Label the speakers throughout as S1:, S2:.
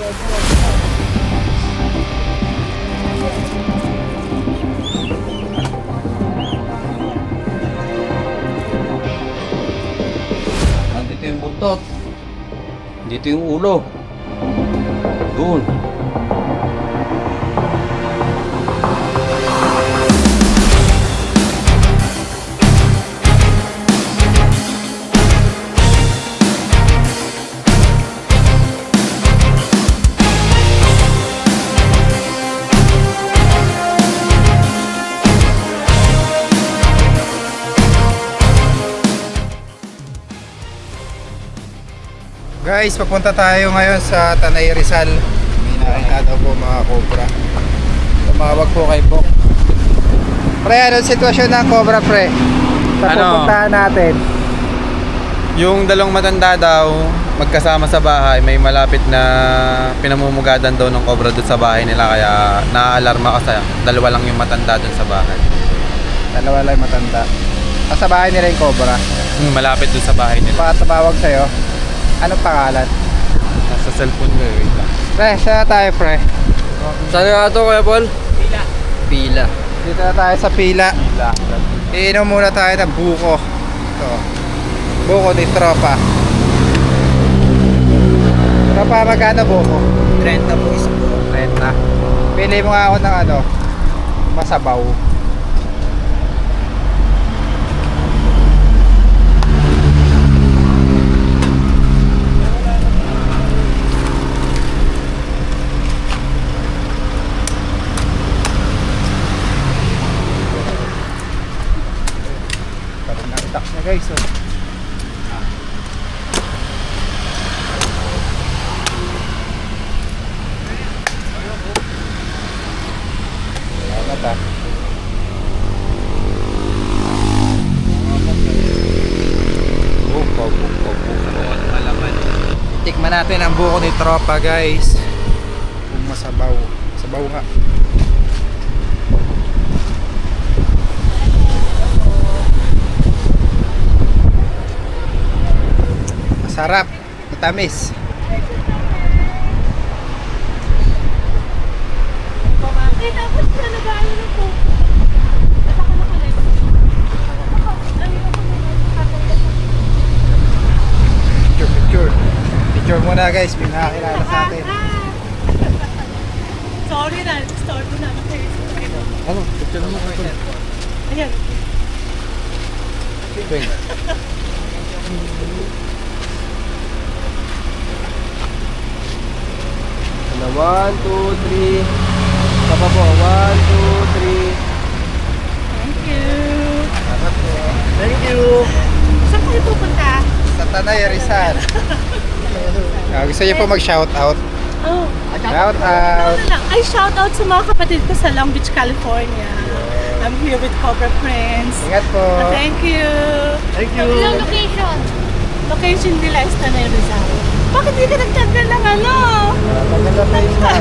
S1: Nandito yung buntot. Dito yung ulo. Doon.
S2: Guys, papunta tayo ngayon sa Tanay Rizal. May nakita daw po mga cobra. Tumawag po kay Bok. Pre, anong sitwasyon ng cobra, pre? Sa pupuntahan natin.
S3: Yung dalawang matanda daw magkasama sa bahay, may malapit na pinamumugadan daw ng cobra doon sa bahay nila, kaya naaalarma kasi dalawa lang yung matanda doon sa bahay.
S2: Dalawa lang matanda. Sa bahay nila yung cobra.
S3: Malapit doon sa bahay nila.
S2: Baka tumawag sa'yo. Anong pangalan?
S3: Nasa cellphone ko, wait lang.
S2: Pre, saan na tayo, pre?
S1: Saan nga ito, Kuya Paul? Pila. Pila.
S2: Dito na tayo sa pila. Iinom muna tayo ng buko. Ito. Buko ni Tropa. Tropa, magkano buko?
S1: 30 po isa po.
S2: 30. Pili mo nga ako ng ano, masabaw. Tax na guys, oh. Salamat, ah. Buko. Tikman natin ang buko ni Tropa, guys. Kung masabaw. Sabaw nga. Sarap, matamis.
S4: Tapos na nag-aano na po.
S2: Picture muna guys, may nakakilala sa atin.
S4: Sorry na, store ko namin kayo.
S2: Ano? Picture mo ko.
S4: Ayan.
S1: Ano, 1, 2, 3. Papa po, 1, 2, 3.
S4: Thank you.
S2: Salamat po.
S1: Thank you.
S4: Saan kayo pupunta?
S2: Sa Tanay Rizal. Gusto niyo po mag-shoutout?
S4: Oh,
S2: Shout
S4: ano
S2: out.
S4: lang. Ay, shout out sa mga kapatid ko sa Long Beach, California. I'm here with Cobra Prince.
S2: Ingat po.
S4: Thank you.
S1: Thank you.
S4: Ilang location? Location nila is Tanay Rizal. Bakit di ka nagtanggal ng ano?
S2: Maganda pa yun na.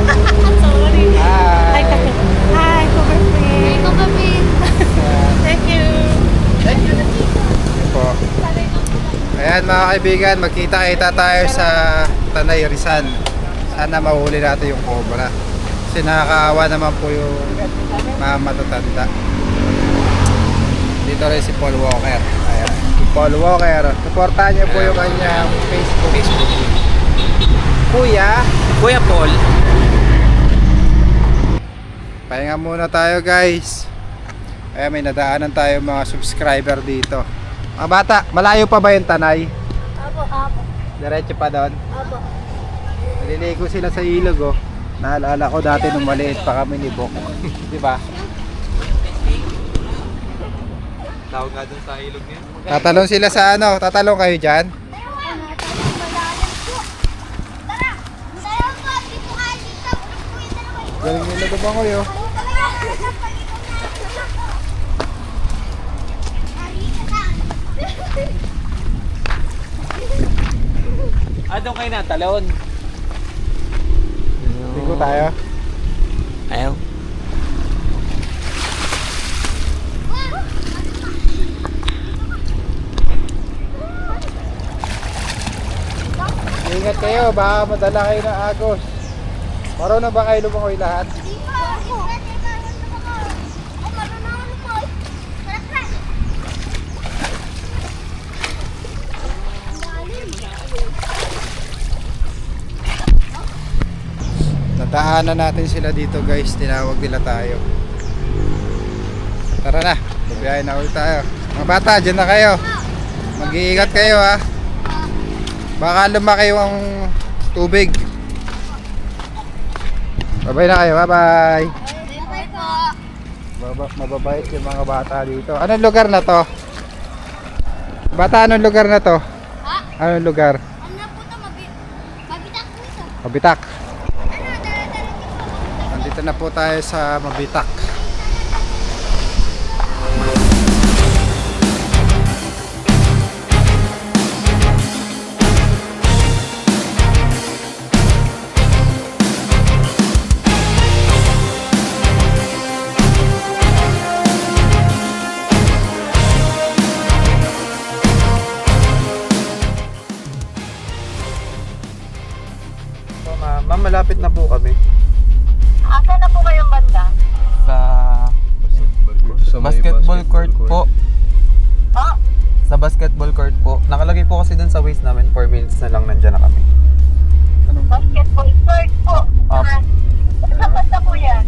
S4: Sorry.
S2: Hi.
S4: Hi, Kate. Hi, Cobra Prince. Hi, Cobra Prince. Thank you.
S2: Yun po. Ayan mga kaibigan, magkita-kita tayo sa Tanay Rizal. Sana mahuli natin yung cobra. Kasi nakakaawa naman po yung mga matatanda. Dito rin si Paul Walker. Ayan. Si Paul Walker. Supportahan niyo po yung kanyang Facebook. Kuya
S3: Paul.
S2: Pahinga muna tayo guys. Ayan, may nadaanan tayo mga subscriber dito. Mga bata, malayo pa ba yung Tanay?
S4: Apo, apo.
S2: Diretso pa doon?
S4: Apo.
S2: Naliligo sila sa ilog, oh. Naalala ko dati nung maliit pa kami ni Bok. Di ba?
S3: Tawag nga dun sa ilog niya.
S2: Tatalon sila sa ano? Tatalon kayo dyan? Galing nila ba ko yun?
S3: Doon kayo natalon.
S2: Ligo tayo.
S1: Ayaw.
S2: Ingat kayo, baka madala kayo ng agos. Marunong ba kayo lumangoy lahat? Nadaanan natin sila dito guys, tinawag nila tayo. Tara na, bubiyahin na ulit tayo. Mga bata, dyan na kayo. Mag-iingat kayo ha. Baka lumaki yung tubig. Bye-bye na kayo, bye-bye. Mababait yung mga bata dito. Anong lugar na to? Bata, anong lugar na to? Anong lugar?
S5: Ano po ito? Mabitak po ito.
S2: Mabitak.
S5: Ano? Dala-dala dito.
S2: Nandito na po tayo sa Mabitak.
S3: So, ma'am, malapit na po kami.
S4: Asa na po kayong banda?
S3: Sa basketball court po.
S4: Oh,
S3: Sa basketball court po. Nakalagay po kasi dun sa waist namin, 4 minutes na lang nandyan na kami.
S4: basketball court po.
S3: Opo.
S4: Sa banda po yan?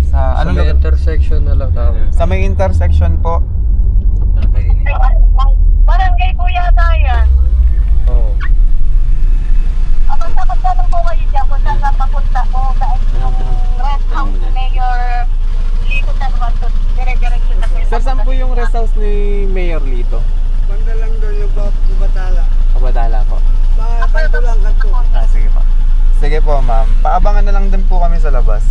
S3: Sa
S1: Sa
S3: ano
S1: may
S3: lugar?
S1: intersection na lang kami.
S3: Sa may intersection po.
S4: Barangay po yata yan.
S1: Oo.
S4: Kapag nakagtanong po kayo dyan kung saan napapunta po saan yung rest house ni Mayor Lito San Juan to dire-diretso na po yung
S3: Sir, saan po yung rest house ni Mayor Lito?
S6: Banda lang doon yung Batala.
S3: Kabadala po.
S6: Kanto lang, kanto.
S3: Sige po. Sige po, ma'am. Paabangan na lang din po kami sa labas.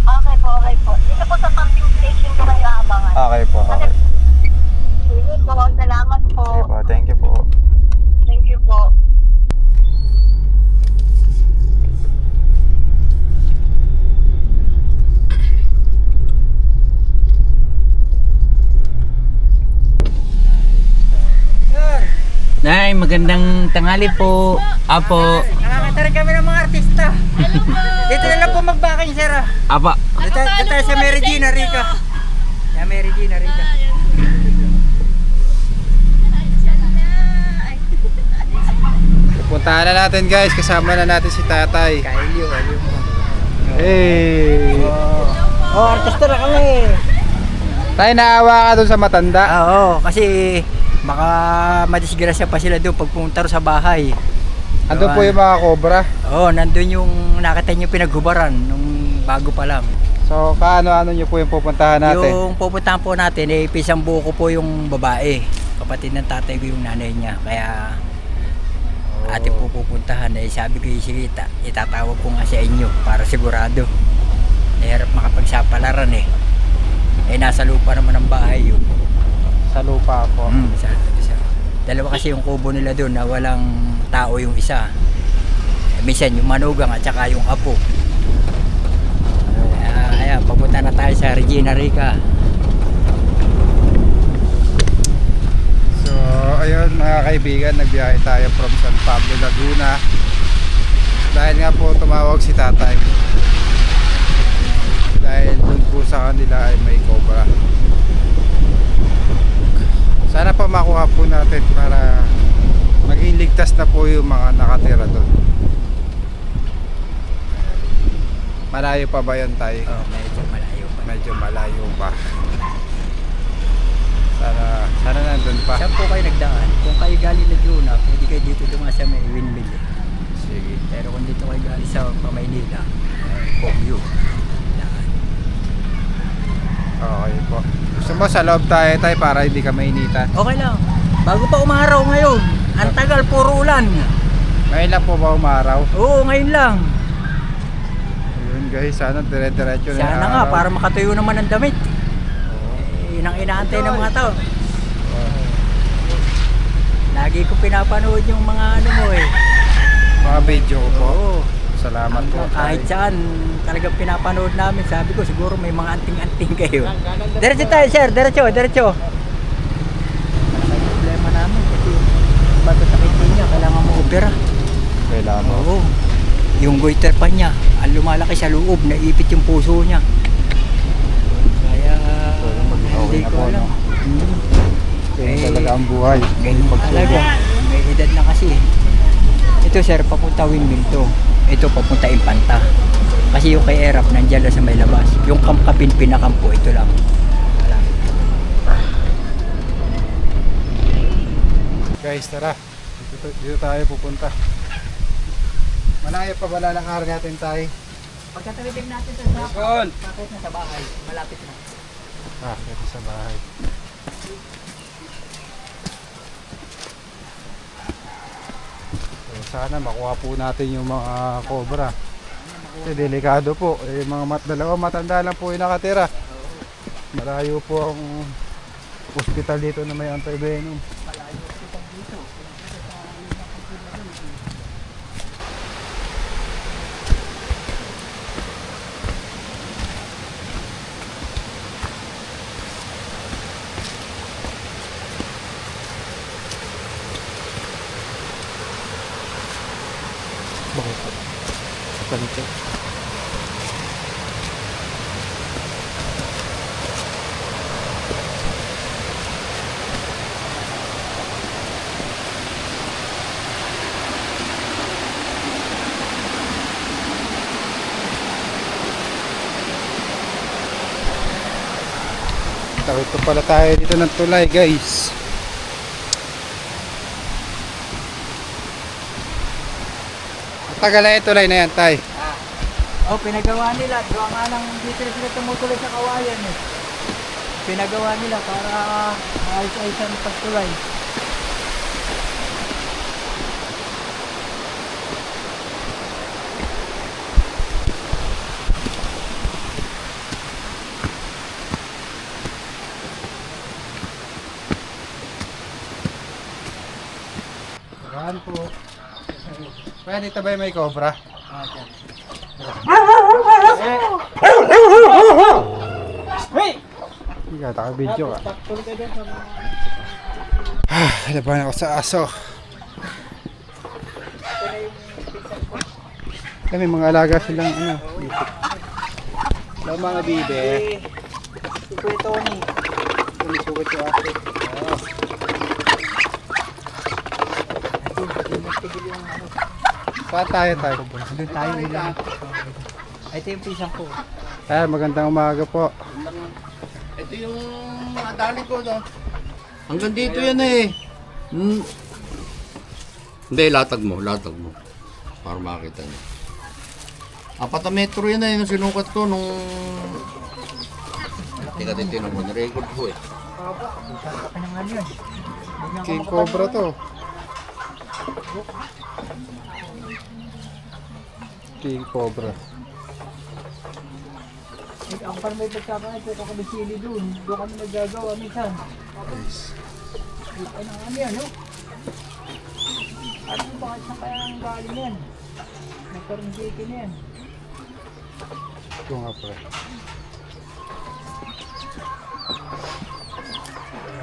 S4: Okay po, okay po. Dito po sa pumping station ko kayo aabangan.
S3: Okay po, okay.
S4: Sige po, salamat po.
S3: Sige po, thank you po.
S4: Thank you po.
S7: Nay, magandang tanghali po. Apo.
S6: Nakakatara kami ng mga artista. Dito na lang po magbakay, sir.
S7: Apa.
S6: Dito tayo sa Mary Gina Rica. Sa Mary Gina Rica.
S2: Pupuntahan na natin guys, kasama na natin si tatay.
S6: Kailyo.
S2: Hey!
S6: Oh, artista na kami.
S2: Tay, naawa ka dun sa matanda.
S6: Oo, kasi baka madisgrasya pa sila doon pag pumunta rin sa bahay.
S2: Andun po yung mga cobra.
S6: Oo, nandun yung nakita niyo pinaghubaran nung bago pa lang.
S2: So, kaano-ano nyo po yung pupuntahan natin?
S6: Yung pupuntahan po natin, pisang buko po yung babae. Kapatid ng tatay ko yung nanay niya. Kaya ating po pupuntahan. Sabi ko, sige, itatawag ko nga sa inyo para sigurado. Nahirap makapagsapalaran eh. Nasa lupa naman ang bahay yun.
S2: Sa lupa po.
S6: Sa dalawa kasi yung kubo nila doon na walang tao yung isa. Minsan yung manugang at saka yung apo. Ayan, papunta na tayo sa Regina Rica.
S2: So, ayun mga kaibigan, nagbiyahe tayo from San Pablo, Laguna. Dahil nga po tumawag si tatay. Dahil dun po sa kanila ay may cobra. Sana pa makuha po natin para maging ligtas na po yung mga nakatira doon. Malayo pa ba yan tayo?
S6: Oh, medyo malayo pa.
S2: Medyo malayo pa. Sana nandun pa.
S6: Saan po kayo nagdaan? Kung kayo galing Laguna, pwede kayo dito dumaan sa may windmill eh.
S2: Sige.
S6: Pero kung dito kayo galing sa Maynila, Pogyo. Daan.
S2: Okay po. Gusto mo sa loob tayo para hindi ka mainitan?
S6: Okay lang. Bago pa umaraw ngayon. Ang tagal, puro ulan.
S2: Ngayon lang po ba umaraw?
S6: Oo, ngayon lang.
S2: Ayun guys, sana dire-diretso na yung
S6: Sana nga,
S2: araw.
S6: para makatuyo naman ang damit. Yun ang inaantay ng mga tao. Lagi ko pinapanood yung mga ano mo eh.
S2: Mga video ko po.
S6: Oo.
S2: Salamat po.
S6: Kahit saan, talagang pinapanood namin. Sabi ko, siguro may mga anting-anting kayo. Diretso tayo, sir. Diretso. Ang problema namin kasi yung bato sa niya, kailangan mo opera.
S2: Kailangan mo.
S6: Oo. yung goiter pa niya, ang lumalaki sa loob, naipit yung puso niya. Kaya, hindi
S2: na
S6: ko
S2: po,
S6: alam.
S2: no?
S6: Hmm.
S2: Ganyan talaga ang buhay.
S6: Ganyan talaga. May edad na kasi. Ito sir, papunta windmill to. Ito papunta Impanta. Kasi yung kay Erap, nandiyan lang sa may labas. Yung kampkapin pinakampo, ito lang.
S2: Guys, tara. Dito tayo pupunta. Malayo pa ba lalakarin natin tayo?
S6: Pagkatawid natin sa
S1: Gon!
S6: sakit na sa bahay, malapit na.
S2: Dito sa bahay. So, sana makuha po natin yung mga cobra. Kasi delikado po. Mga dalawa matanda lang po yung nakatira. Malayo po ang hospital dito na may anti-venom. Ganito. Tawid pa pala tayo dito ng tulay, guys. Tagal na yung tulay na yan, tay.
S6: Oh, pinagawa nila. Gawa nga ng dito sila tumutuloy sa kawayan eh. Pinagawa nila para maayos-ayos ang pagtulay.
S2: Saan po? Kaya dito ba yung may cobra? Hindi ka, taka-video ka. Laban ako sa aso. May mga alaga silang ano.
S1: Ang mga bibe.
S6: Si Kuya Tony.
S2: Sumisugod yung aso. Saan tayo tayo?
S6: Doon tayo ulan. Ito yung pisang ko.
S2: Magandang umaga po.
S8: Ito yung nadali ko, no? Hanggang dito yan eh. Hindi, latag mo. Para makita niyo. 4 metro yan eh, nung sinukat ko nung... Teka, titinong mo, nirecord ko eh.
S6: Ano nga yun?
S2: King Cobra to. King Cobra.
S6: Ang parang may pagkakain, pwede ako bisili doon. Doon kami nagagawa minsan. Ano yan, no? Ano ba sa kaya ang galing yan? Nagkaroon na yan.
S2: Ito nga pre.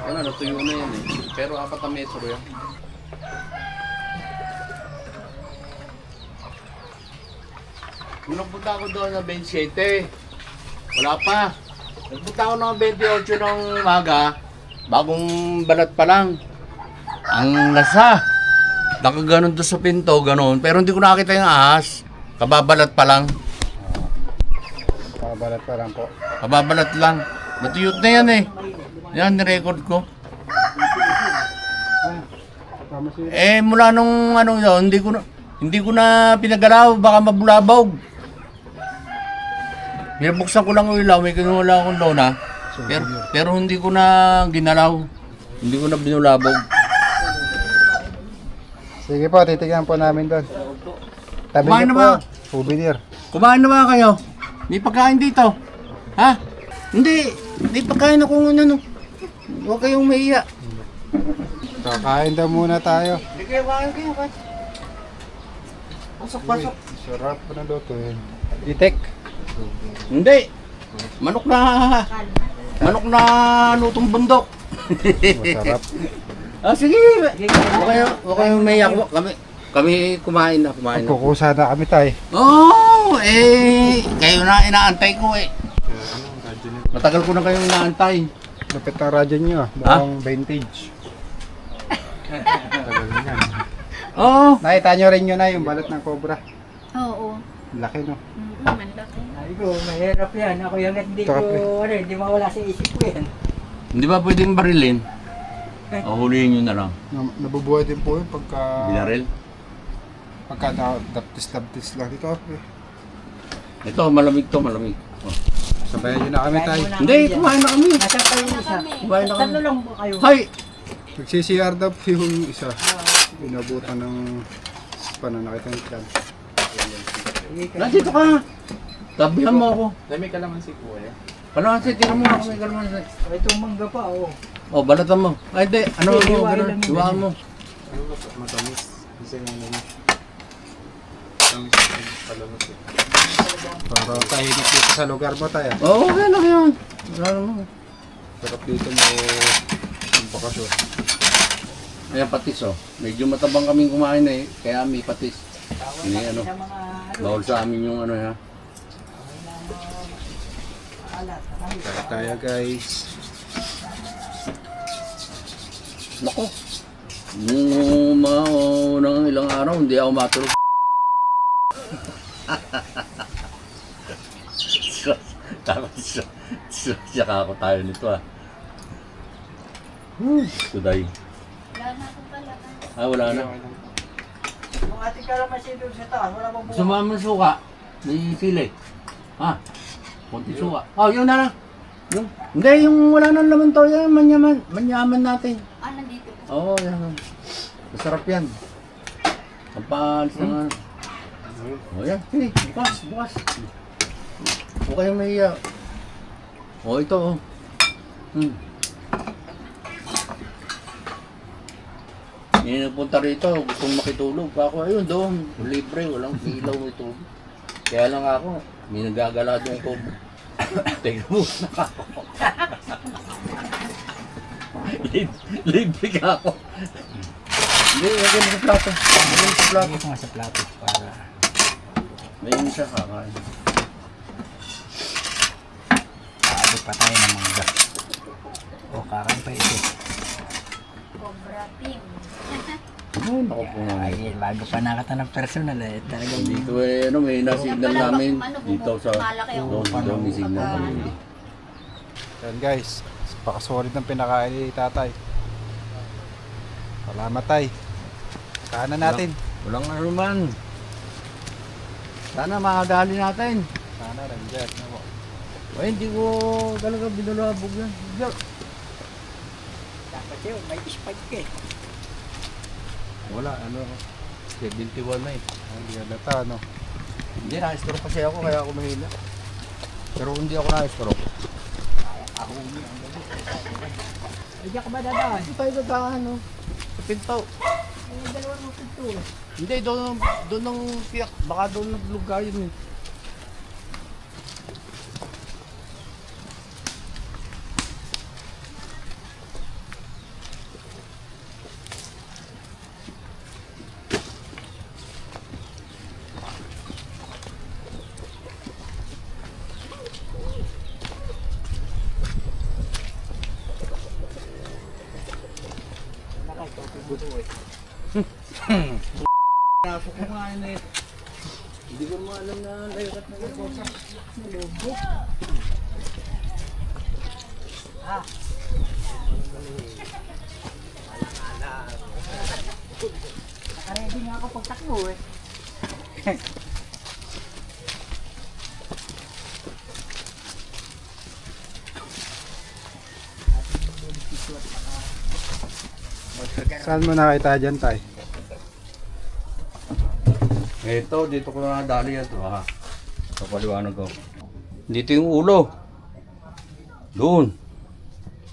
S8: Ano, natuyo na yan eh. Pero 4 metro yan. Kung nagpunta ako doon na 27, wala pa. Nagpunta ako ng 28 ng umaga, bagong balat pa lang. Ang lasa. Nakaganon doon sa pinto, ganon. Pero hindi ko nakita yung ahas. Kababalat pa lang.
S2: Kabalat pa lang po.
S8: Kababalat lang. Matuyot na yan eh. Yan, nirecord ko. Mula nung anong yun, hindi ko na pinagalaw, baka mabulabog. Binabuksan ko lang yung ilaw, may kinuha akong lona. Pero hindi ko na ginalaw. Hindi ko na binulabog.
S2: Sige po, titignan po namin doon. Tabi
S8: Kumain
S2: niyo
S8: na ba?
S2: po, souvenir.
S8: Kumain na ba kayo? May pagkain dito. Ha? Hindi. May pagkain akong ano. Huwag kayong maiya.
S2: Kakain daw muna tayo.
S8: Hindi kayo kain. Pasok.
S2: Sarap po na luto yun. Itek.
S8: Hindi. Manok na lutong bundok.
S2: Masarap.
S8: Sige. Huwag kayong maiya. Kami kumain na.
S2: Magkukusa na kami tay.
S8: Oo, kayo na inaantay ko eh. Matagal ko na kayong inaantay.
S2: Lapit ang radyo nyo ah. Mukhang vintage. Tagal na yan.
S8: Oo.
S2: Nakita nyo rin yun na yung balat ng cobra.
S5: Oo.
S2: Laki no.
S5: Malaki.
S6: Sabi ko, mahirap yan. Ako yung hindi
S2: Ito,
S6: ko, hindi mawala sa isip ko yan.
S8: Hindi ba pwedeng barilin? O huliin nyo na lang.
S2: Nabubuhay din po yun
S8: Binaril?
S2: pagka daptis lang dito.
S8: Ito, malamig to, malamig. Oh.
S2: Sabayan nyo na kami tay.
S8: Hindi, kumain na kami.
S6: Nasaan kayo isa?
S8: Kumain na kami.
S6: Tatlo lang ba kayo?
S8: Hay!
S2: Nag-CCR daw po yung isa. Inabutan ng pananakit ng tiyan.
S8: Nandito ka. Tabihan mo ako.
S3: Dami ka naman si Kuya.
S8: Kalamansi, tira mo ako may kalamansi.
S6: Ito mangga pa, oh.
S8: Oh, balatan mo. Ay, hindi. Ano
S6: Hindi,
S8: mo?
S6: hiwain lang yun.
S8: Hiwaan mo.
S3: Ano ba? Matamis. Kasi yung matamis yung palamas eh.
S2: Para tahimik dito sa lugar mo tayo.
S8: Oo, okay lang yun. Wala naman.
S2: Sarap dito mo ang bakasyon.
S8: Ayan, patis oh. Medyo matabang kaming kumain eh. Kaya may patis. Ini ano.
S6: Sa mga
S8: Bawal sa amin yung ano ha.
S6: alat.
S2: Kaya tayo guys.
S8: Nako. Nung mga unang ilang araw, hindi ako matulog. Tapos saka ako tayo nito ah. Today.
S5: Wala na ako pala.
S8: Ah, wala na.
S6: Yung ating kalamansi doon sa taas, wala bang
S8: Gusto mo naman suka? May sili. Ha? Kunti suka. Oh, yun na lang. Yung, hindi, yung wala nang laman to. Yan, manyaman natin.
S5: Ah, nandito.
S8: Oo, yan. Masarap yan. Ang paalis na nga. O yan, sige, bukas, bukas. Huwag kayong mahiya. O, ito o. May nagpunta rito, gustong makitulog. Ako, ayun doon, libre, walang ilaw ito. Kaya lang ako, may nagagala doon ko. Teka mo na ako. Libre ka ako. Hindi, lagyan mo sa plato. Lagyan mo sa plato.
S6: Ito nga sa plato para
S8: May isa kakain.
S6: paabot pa tayo ng mangga. O, kakain pa ito.
S5: Cobra team.
S8: Ay, naku po nga.
S6: Ay, bago pa nakata ng personal eh. Talagang
S8: Dito eh, ano, may na-signal namin. Dito sa,
S5: Malaki ang
S8: doon may signal kami.
S2: Yan guys. Pakasulit ng pinakain ni tatay. Salamat tay. Kanan natin.
S8: Walang ano man. Sana makadali natin.
S2: Sana nandiyan.
S8: Ay, hindi ko talaga binulabog yan.
S6: dapat yun, may spike eh.
S8: Wala, ano, 71 na eh.
S2: Hindi ka data no.
S8: Hindi, na-stroke kasi ako, kaya ako mahina. Pero hindi ako na-stroke.
S6: Ako umi ang gabi. Ay, diyan ka ba dadaan?
S8: Hindi tayo dadaan, no? Sa pinto.
S6: Ay, dalawang mo pinto eh.
S8: Hindi, doon ng piyak. Baka doon naglugayin eh. Naso ko nga yun eh. Hindi ko mo alam na layukat na ito.
S6: Nakaready nga ako pagtakbo eh.
S2: Saan mo nakita dyan tay?
S8: Ito, dito ko na nadali yan to ha. Kapaliwanag ko. Dito yung ulo. Doon.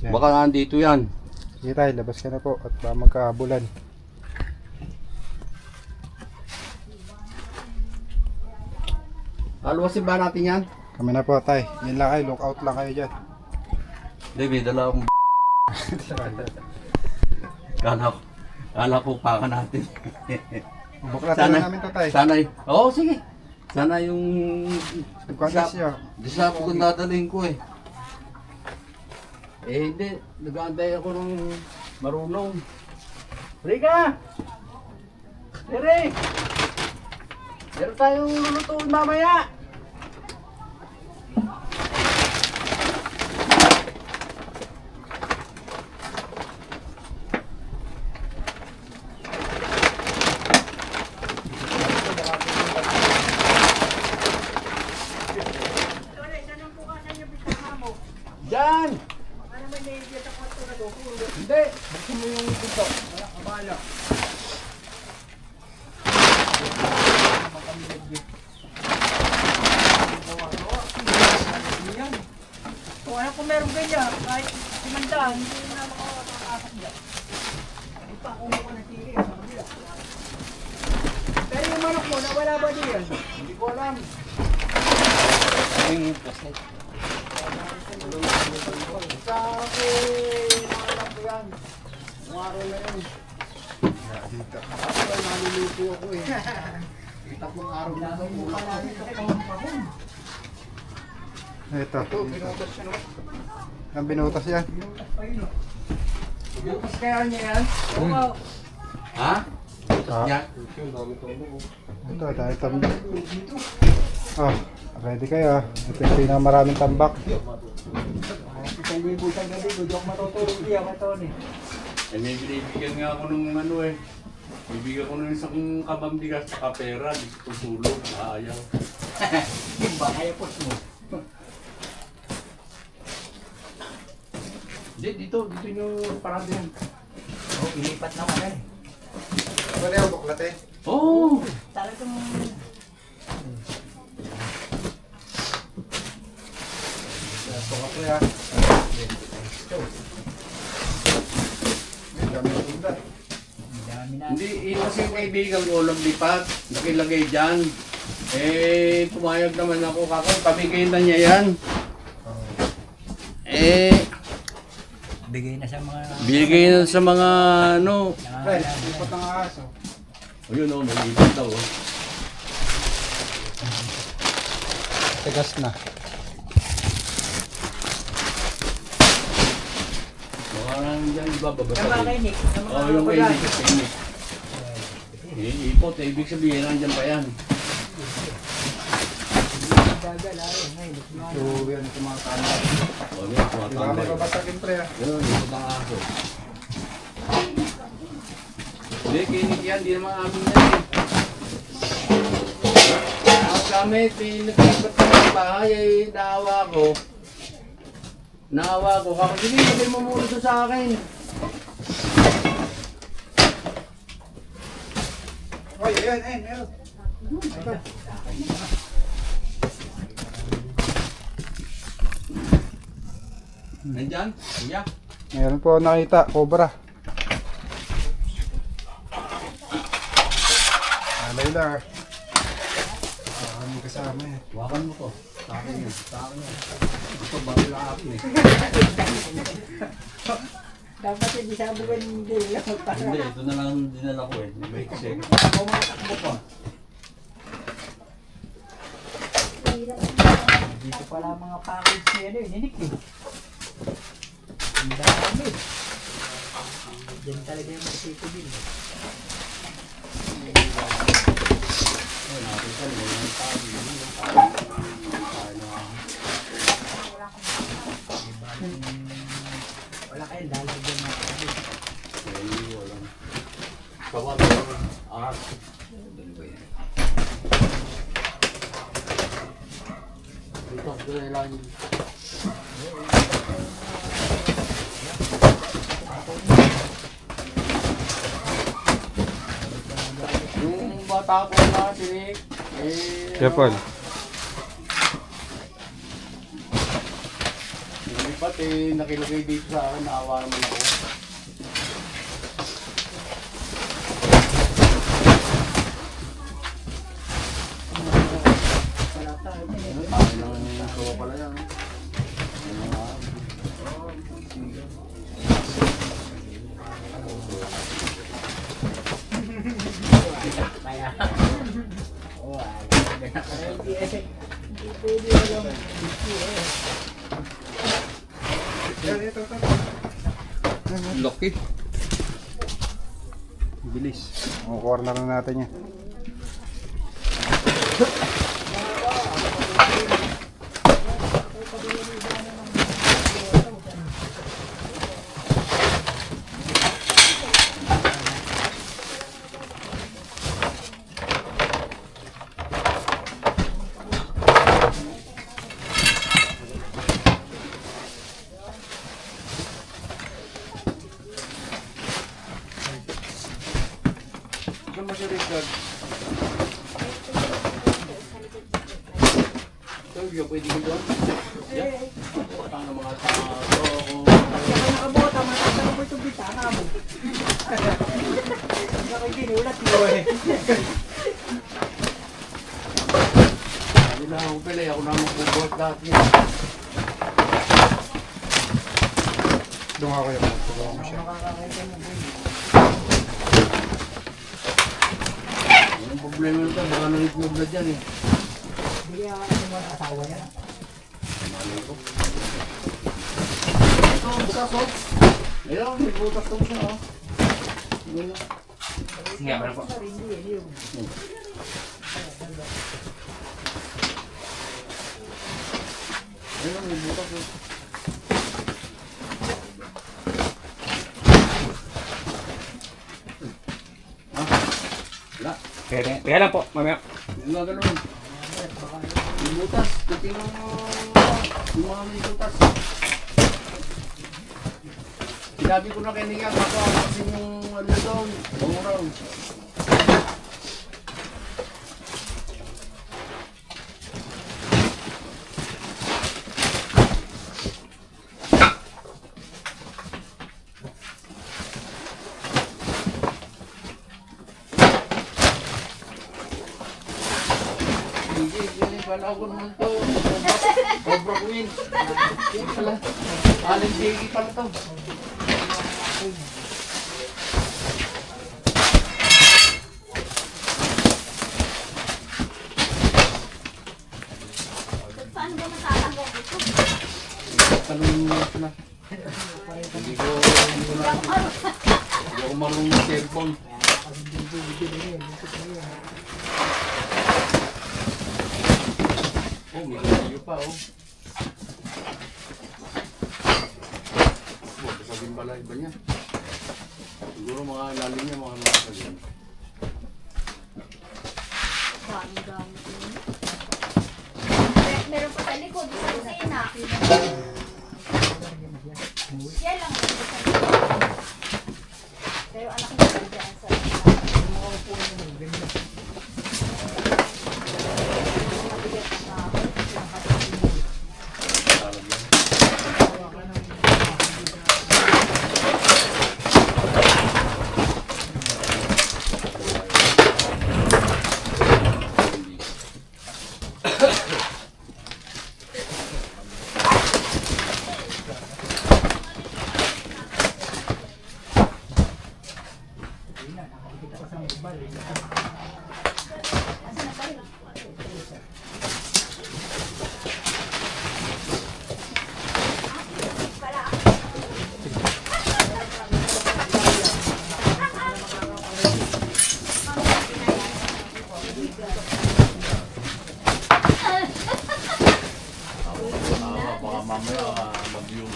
S2: Yan.
S8: Baka nandito yan.
S2: Sige tay, labas ka na po at baka magkabulan.
S8: Alwasin ba natin yan?
S2: Kami na po tay. Yan lang kayo, look out lang kayo dyan.
S8: Hindi, may dala akong Kala ko pa ka natin.
S2: Buklatan na namin to, tay.
S8: Sanay. Oo, sige. Sana yung...
S2: Nagkwasis niyo.
S8: Di sa ako kung dadalhin ko eh. Eh hindi, nag-aantay ako ng marunong. Rika! Eric! Meron tayong lulutuin mamaya! Diyan! Hindi, buksan mo yung pinto. Wala ka bahala.
S6: Kung ano kung meron ganyan, kahit simandaan, hindi na makakasok dyan. Hindi pa kung ako natili sa kabila. Pero yung manok mo, nawala ba diyan?
S8: Hindi ko alam. Sa akin, nakalam ko yan. Ang araw na yun. Ako ay naluluto ako eh. Kita ko ang araw na ito.
S2: Ito. Ang binutas yan.
S8: Bukas kaya niya yan? Oo. Ha?
S2: Ah,
S8: Yan.
S2: ito, dahil tambak. Oh, ready kayo. Ito yung pinakamaraming tambak.
S6: Isang libo isang gabi, hindi ako matutulog diyan ka Tony.
S8: Eh, may binibigyan nga ako ng ano eh. Bibigyan ko ng isang kabambigas sa pera. Di ko tutulog. Ayaw.
S6: Yung ba kaya po mo?
S8: Hindi, dito yung parado yan.
S6: Oh, ilipat naman eh.
S2: Ano yung buklat eh?
S8: Oo!
S6: Talagang
S2: Ito ka po yan. Dami ng tunda.
S6: dami na.
S8: Hindi, yun kasi yung kaibigan ko, naglipat, nakilagay dyan. Eh, pumayag naman ako, kako, pamigay na niya yan. Eh,
S6: Bigay na sa mga
S8: binigay na sa mga ano.
S2: Fred, lipat ng aso.
S8: O yun o, may ipot daw o.
S2: Tigas na.
S8: Baka lang dyan, iba,
S6: Sa mga
S8: babasagin.
S6: kainik, sa mga
S8: Oo, yung
S6: babae.
S8: kaibigan, kaibigan. Ipot, eh, ibig sabihin, nandyan pa yan.
S6: Dagal, ayun, ngayon.
S2: So, yan ito mga kanan.
S8: O, yun,
S2: Di ba may
S8: tumatambay.
S2: babasagin pre ah?
S8: Yun, ipot ang aso. Hindi, kinig yan, di naman amin yan eh. Ang gamit, nagkipat ko ng bahay, ay naawa ko. Kako, sige, sabihin mo muna ito sa akin.
S2: Oy, ayan, meron. Ito.
S8: Nandyan, kuya.
S2: Meron po nakita, cobra. Layla. May kasama eh.
S8: Wakan mo to. Sa akin yun. Sa akin yun. Ito, bakit lang akin eh.
S6: Dapat hindi sabi ko hindi lang magpara.
S8: Hindi, ito na lang dinala ko eh. May kasi.
S6: Pumatakbo pa. Dito pala mga package niya ano, ninik eh. Ang dami. Diyan talaga yung masito din. Wala kayong lalagyan na kami.
S8: Kawan, ito, ito na lang. Yung bata ko na sinik,
S2: Yeah, Paul.
S8: yung iba't nakilagay dito sa akin, naawa naman ako. Pala yan. Laki.
S2: Bilis. O, corner na natin yan.
S8: Saan mo siya Richard? Ito, yung pwede ko doon? Yeah. Paano mga tao?
S6: Nakabota, matatagal po itong bitana mo. Nakikinulat mo eh.
S8: Hindi na ako pala, ako na magbubuhat lahat niya.
S2: Doon ako yung tulungan mo siya.
S8: Ang problema nito, baka nangitlog na dyan eh.
S6: Hindi ako yung mga asawa yan.
S8: Ito, bukas oh. Ayun, may butas daw siya oh. Ayun.
S7: Sige, abra po.
S8: Ayun, may butas oh. Wala.
S1: Kaya lang po, mamaya.
S8: Yung mga ganun. Yung butas. Titingnan mo yung mga may butas. Sinabi ko na kay Nia, baka kasi yung ano doon, banguraw. Hindi, hindi pala ako naman to. Cobra Queen. Hindi pala. Aling Jiggy pala to.
S5: Paano ba matatanggap ito?
S8: Tanong mo na. Hindi ko marunong ng cellphone. Oh, may video pa oh. Oh, sabihin pala iba niya. Siguro mga lalim niya, mga nakasabihin.
S5: Dami-dami din. Meron pa sa likod, sa kusina. Yan lang ang sa likod. Pero anak ko dyan sa
S8: Baka mamaya mag-yung.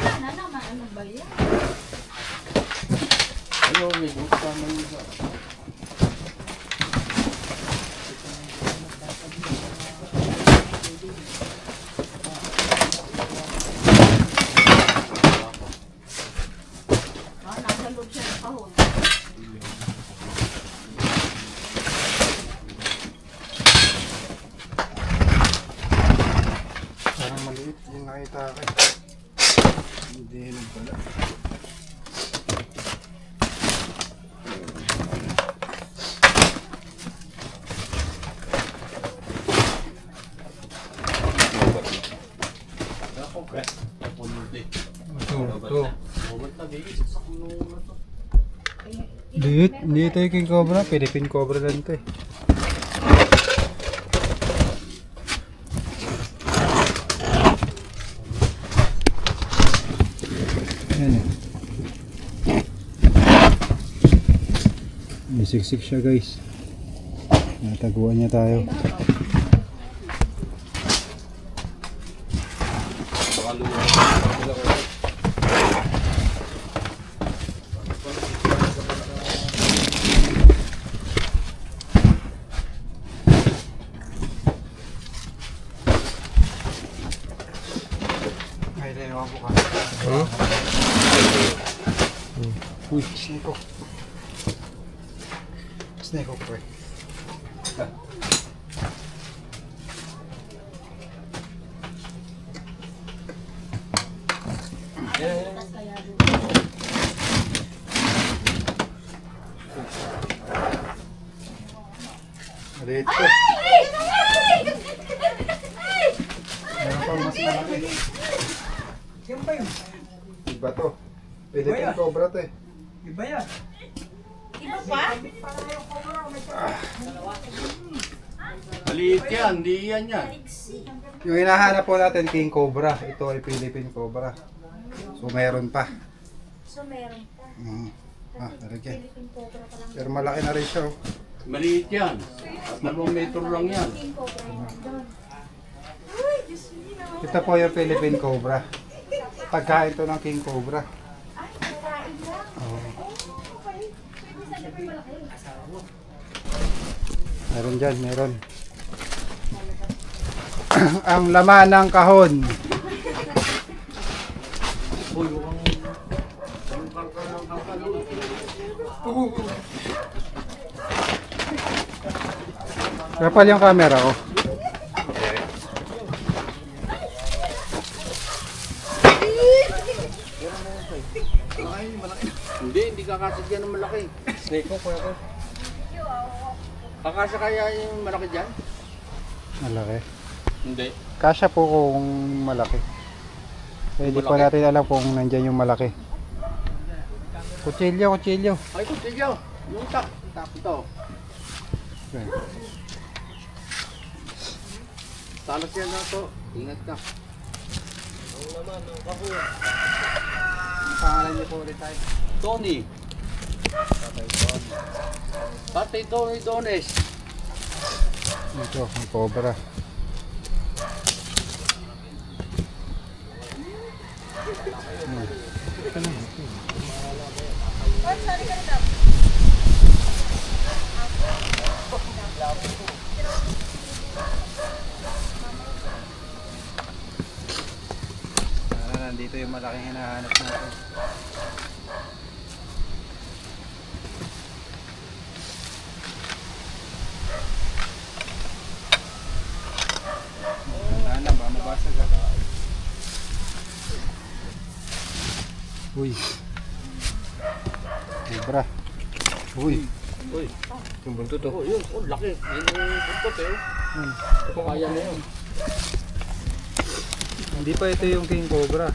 S5: wala na naman. Ano ba yan?
S8: Ayun, may buta naman isa.
S5: Nasa loob siya ng kahon.
S2: atake. Hindi na pala. Ito. Hindi ito yung king cobra. Philippine cobra lang ito eh. Yan eh. May siksik siya guys. Nataguan niya tayo. Ay, ewan ko ka. Uy, snake ko. Snake ko pre. Maliit ko. Meron pang mas malaki.
S6: Yan ba yun?
S2: Iba to. Philippine cobra to eh.
S6: Iba yan.
S5: Iba pa?
S8: Maliit yan, hindi yan yan.
S2: Yung hinahanap po natin king cobra. Ito ay Philippine cobra. So meron pa.
S5: So meron pa.
S2: Naragyan.
S5: Philippine Cobra pa lang.
S2: Pero malaki na rin siya. Oh.
S8: Maliit yan. 2 metro lang yan.
S5: Philippine Cobra yung nandun. Uy, Diyos me naman.
S2: Ito po yung Philippine cobra. Pagkain to ng king cobra.
S5: Ay, karain lang.
S2: Oh.
S5: Okay. Pwede sana pa yung malaki.
S2: Meron dyan, meron. Ang laman ng kahon. Kapal yung camera ko.
S8: Hindi kakasya dyan ng malaki.
S1: Snake ko, kuya ko.
S8: Kakasya kaya yung malaki dyan?
S2: Malaki.
S8: Hindi.
S2: Kasya po kung malaki. Pwede pa natin alam kung nandyan yung malaki. Kutsilyo, kutsilyo.
S8: Ay, kutsilyo. Yung tak. Ito.
S2: Okay.
S8: Talas yan na to. Ingat ka.
S2: Ang pangalan niyo po ulit tayo.
S8: Tony. Patay Tony Dones.
S2: Ito, ang cobra. Nandito yung malaking hinahanap natin. Wala na ba? Mabasag ka. Uy. Cobra. Uy.
S8: Uy.
S1: Yung buntot to.
S8: Oh, yun. Oh, laki. Yun yung buntot eh. Ito kaya na yun.
S2: Hindi pa ito yung king cobra.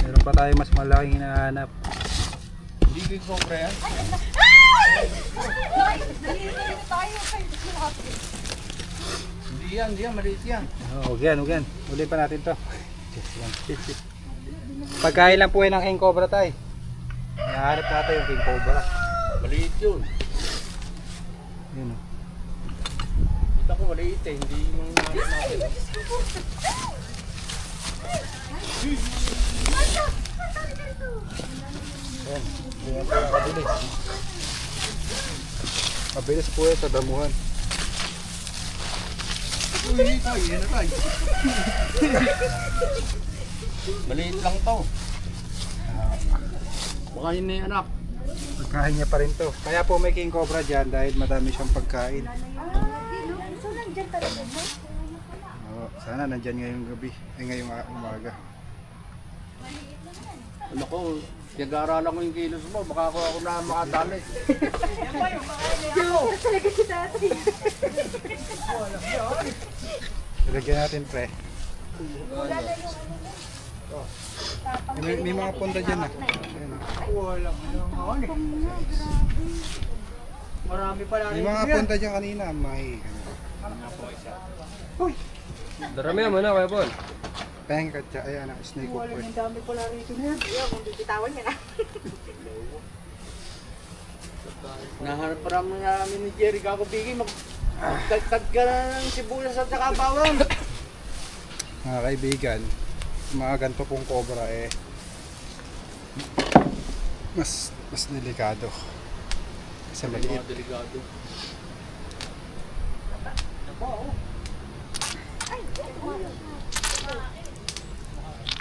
S2: Meron pa tayo mas malaking hinahanap.
S8: Hindi ko yung cobra yan.
S5: Dali tayo kayo.
S8: Hindi yan. Maliit yan.
S2: Oh, huwag yan. Uli pa natin to. Pagkain lang po yan ng king cobra tayo. Hinahanap natin yung king cobra.
S8: Maliit yun.
S2: Yun o.
S8: Kita ko maliit eh. Hindi yung natin.
S2: Ayan. Ganyan po yung kabilis. Kabilis po yan sa damuhan.
S8: Uy, tayo. Yan na tayo. Maliit lang to. Baka yun na yung anak.
S2: Pagkain niya pa rin to. Kaya po may king cobra dyan dahil madami siyang pagkain.
S5: So nandyan talaga mo?
S2: Oo, sana nandyan ngayong gabi. Ngayong umaga.
S8: Ano ko, pinag-aaralan ko yung kilos mo, baka ako na makatali.
S2: Ilagyan natin pre. May mga punta dyan na. Ayan,
S6: Marami pala
S2: may mga punta dyan kanina. May
S1: Darami naman na, Kuya Paul.
S2: pengkat siya. Ayan, snake hook pre.
S6: Ang dami pala rito na yan. Kaya kung bibitawan niya na.
S8: Nahanap pa naman namin ni Jerry Kakubigi, magtagtag ka na ng sibuyas at saka bawang.
S2: Mga kaibigan, mga ganito pong cobra mas delikado. Kasi maliit.
S8: Delikado.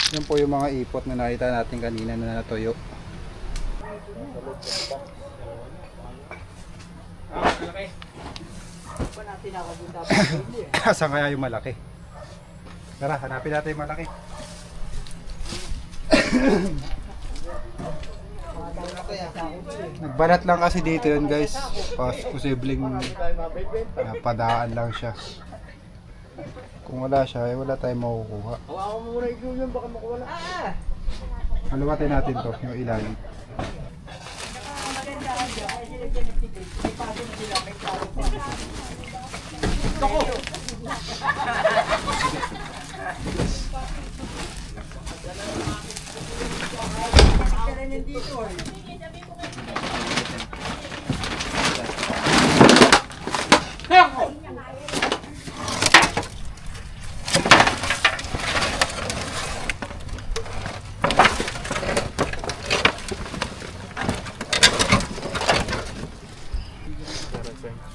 S2: Yan po yung mga ipot na nakita natin kanina na natuyo. Saan kaya yung malaki? Tara, hanapin natin yung malaki. Nagbalat lang kasi dito yun guys. Posibleng padaan lang siya. Kung wala siya, wala tayong makukuha.
S8: Hawakan mo muna yung baka makawala.
S2: Haluwatin natin to, yung ilalim.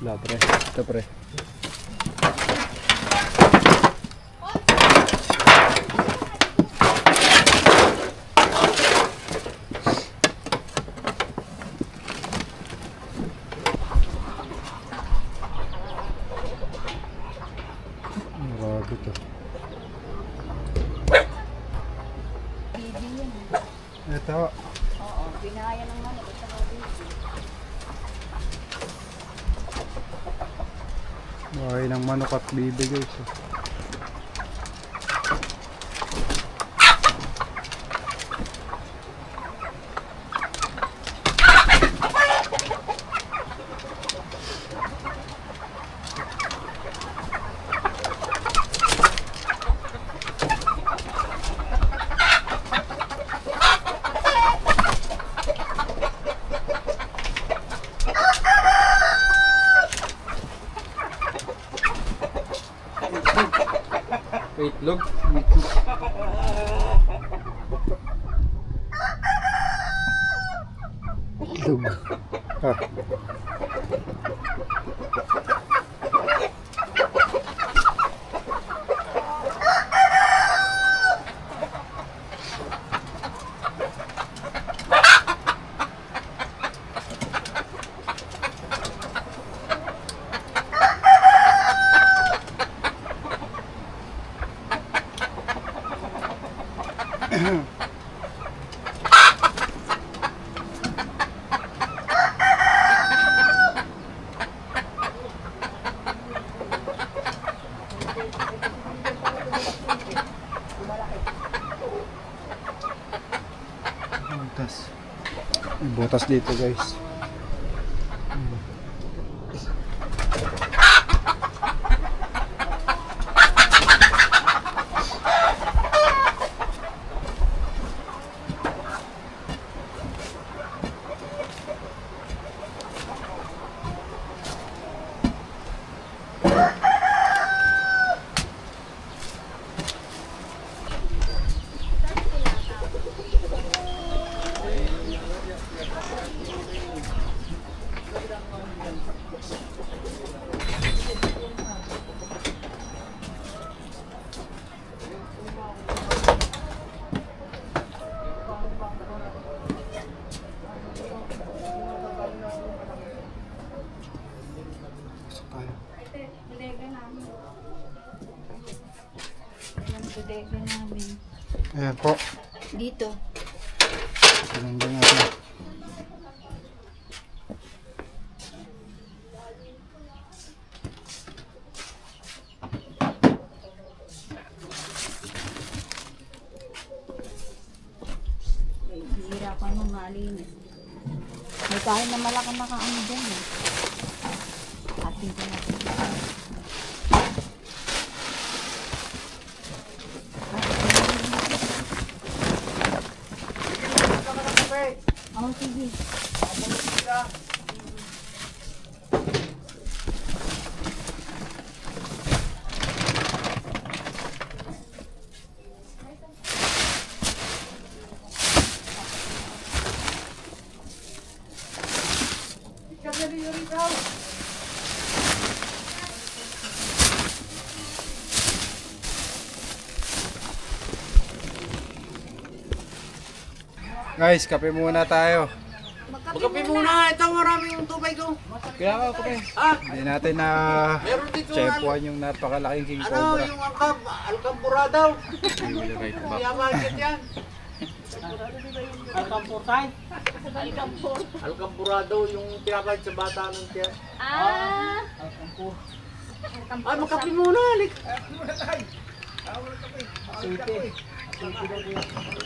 S2: Wala pre, ito pre. Grabe to. Ito.
S5: Oo, pinaya ng manok at saka baby.
S2: Buhay ng manok at bibi guys.
S1: Itlog.
S2: Itlog. Ah. Butas. May butas dito guys.
S5: bodega namin.
S2: Ayan po.
S5: Dito.
S2: Tingnan natin.
S5: Hihirapan mo malinis. May kain na malaki nakaano dyan eh. Atin ko natin. Oh, sige.
S2: Guys, kape muna tayo.
S8: Magkape muna. Ito maraming tubay ko.
S1: Kaya ako, kape.
S2: Hindi natin na
S8: Meron dito
S2: chepuan yung napakalaking king
S8: ano,
S2: cobra.
S8: yung Alcambura daw. Kaya market yan. Alcambura daw yung pinapahit sa bata ng tiyan.
S5: Ah!
S8: Ay, magkape muna. Alik.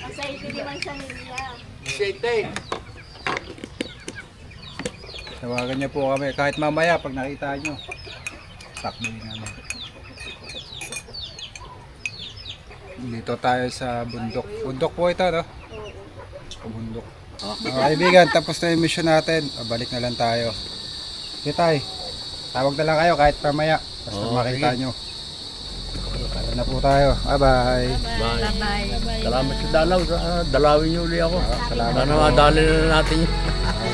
S5: Masayiti naman sa nila.
S8: Sete.
S2: Tawagan niyo po kami kahit mamaya pag nakita niyo. Takbuhin namin. Dito tayo sa bundok. Bundok po ito, no? Oo. Bundok. Kaibigan, tapos na yung mission natin. Balik na lang tayo. Okay, tay. Tawag na lang kayo kahit mamaya. Basta makita nyo. Tara na po tayo. Bye-bye.
S5: Bye-bye.
S8: Salamat sa dalaw. Dalawin niyo uli ako.
S2: Salamat
S8: Sana
S2: po.
S8: madali na natin yun.
S2: Ay,